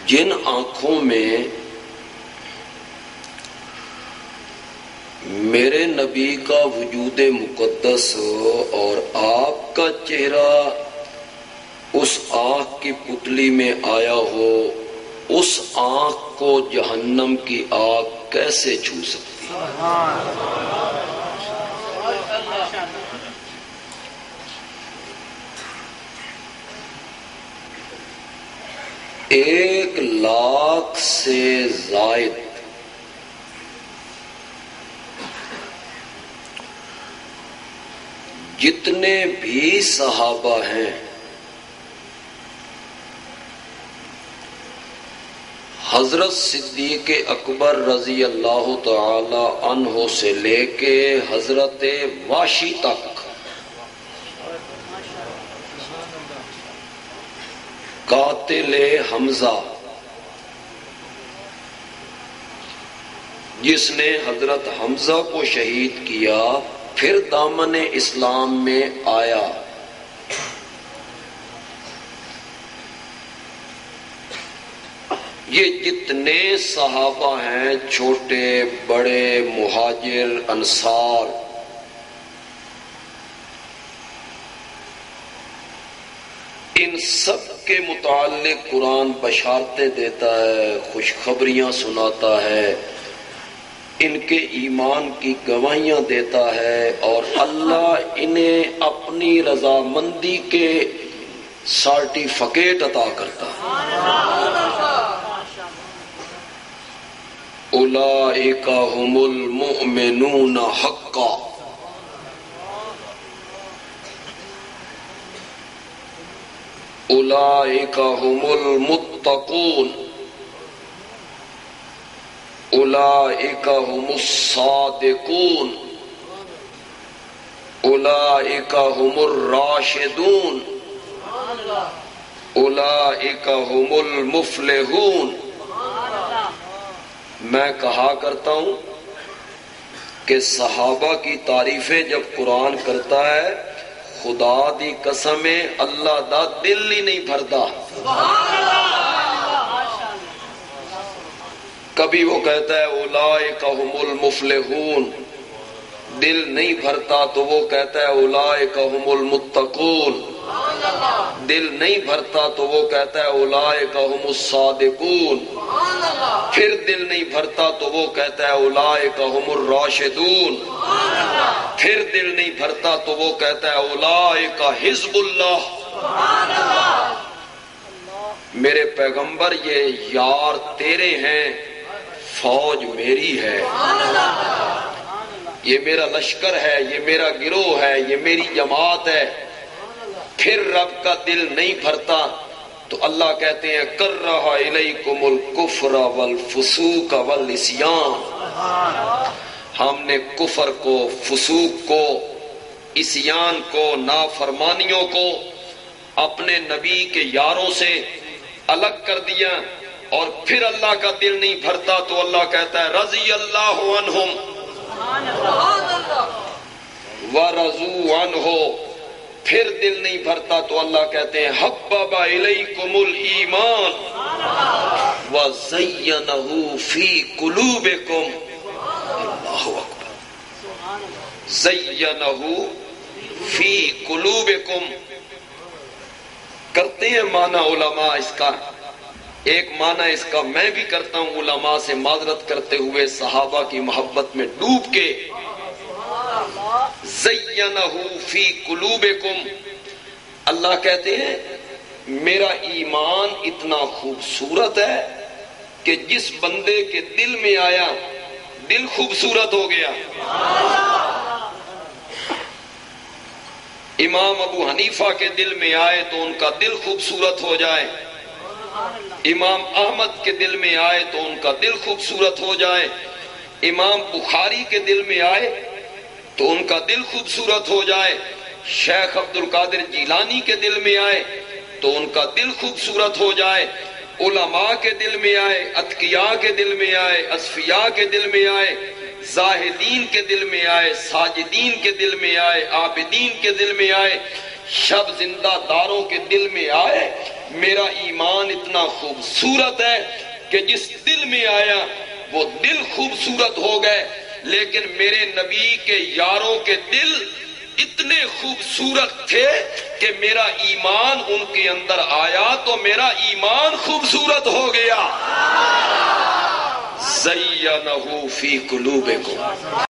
جن آنکھوں میں میرے نبی کا وجود مقدس اور آپ کا چہرہ اس آنکھ کی پتلی میں آیا ہو، اس آنکھ کو جہنم کی آگ کیسے چھو سکتی ہے؟ ایک لاکھ سے زائد جتنے بھی صحابہ ہیں، حضرت صدیق اکبر رضی اللہ تعالی عنہ سے لے کے حضرت واشی تک، قاتل حمزہ جس نے حضرت حمزہ کو شہید کیا پھر دامن اسلام میں آیا، یہ جتنے صحابہ ہیں، چھوٹے بڑے، مہاجر انصار، ان سب کے متعلق قرآن بشارتیں دیتا ہے، خوشخبریاں سناتا ہے، ان کے ایمان کی گواہیاں دیتا ہے، اور اللہ انہیں اپنی رضامندی کے سرٹیفکیٹ عطا کرتا ہے۔ اولئک هم المؤمنون حقا، اولئک هم المتقون، اولئک هم الصادقون، اولئک هم الراشدون، اولئک هم المفلحون۔ میں کہا کرتا ہوں کہ صحابہ کی تعریفیں جب قرآن کرتا ہے، خدا دی قسمیں اللہ دا دل ہی نہیں بھردا۔ کبھی وہ کہتا ہے اولئک هم المفلحون، دل نہیں بھرتا تو وہ کہتا ہے اولئک هم المتقون، دل نہیں بھرتا تو وہ کہتا ہے اولئک هم الصادقون، پھر دل نہیں بھرتا تو وہ کہتا ہے اولئک هم الراشدون، پھر دل نہیں بھرتا تو وہ کہتا ہے اولئک حزب اللہ۔ میرے پیغمبر یہ یار تیرے ہیں، فوج میری ہے، یہ میرا لشکر ہے، یہ میرا گروہ ہے، یہ میری جماعت ہے۔ پھر رب کا دل نہیں بھرتا تو اللہ کہتے ہیں کرہ الیکم الکفر والفسوق والعصیان، ہم نے کفر کو، فسوق کو، عصیان کو، نافرمانیوں کو اپنے نبی کے یاروں سے الگ کر دیا، اور پھر اللہ کا دل نہیں بھرتا تو اللہ کہتا ہے رضی اللہ عنہم ورضوا عنہ، پھر دل نہیں بھرتا تو اللہ کہتے ہیں حبب الیکم الایمان وزینہ فی قلوبکم، اللہ اکبر، زینہ فی قلوبکم۔ کرتے ہیں معنی علماء اس کا، ایک معنی اس کا میں بھی کرتا ہوں علماء سے معذرت کرتے ہوئے، صحابہ کی محبت میں ڈوب کے، زینہ فی قلوبکم، اللہ کہتے ہیں میرا ایمان اتنا خوبصورت ہے کہ جس بندے کے دل میں آیا دل خوبصورت ہو گیا۔ امام ابو حنیفہ کے دل میں آئے تو ان کا دل خوبصورت ہو جائے، امام احمد کے دل میں آئے تو ان کا دل خوبصورت ہو جائے، امام بخاری کے دل میں آئے تو ان کا دل خوبصورت ہو جائے، شیخ عبد القادر جیلانی کے دل میں آئے تو ان کا دل خوبصورت ہو جائے، علماء کے دل میں آئے، اتقیاء کے دل میں آئے، اصفیاء کے دل میں آئے، زاہدین کے دل میں آئے، ساجدین کے دل میں آئے، عابدین کے دل میں آئے، شب زندہ داروں کے دل میں آئے، میرا ایمان اتنا خوبصورت ہے کہ جس دل میں آیا وہ دل خوبصورت ہو گئے، لیکن میرے نبی کے یاروں کے دل اتنے خوبصورت تھے کہ میرا ایمان ان کے اندر آیا تو میرا ایمان خوبصورت ہو گیا۔ زینہ فی قلوبکم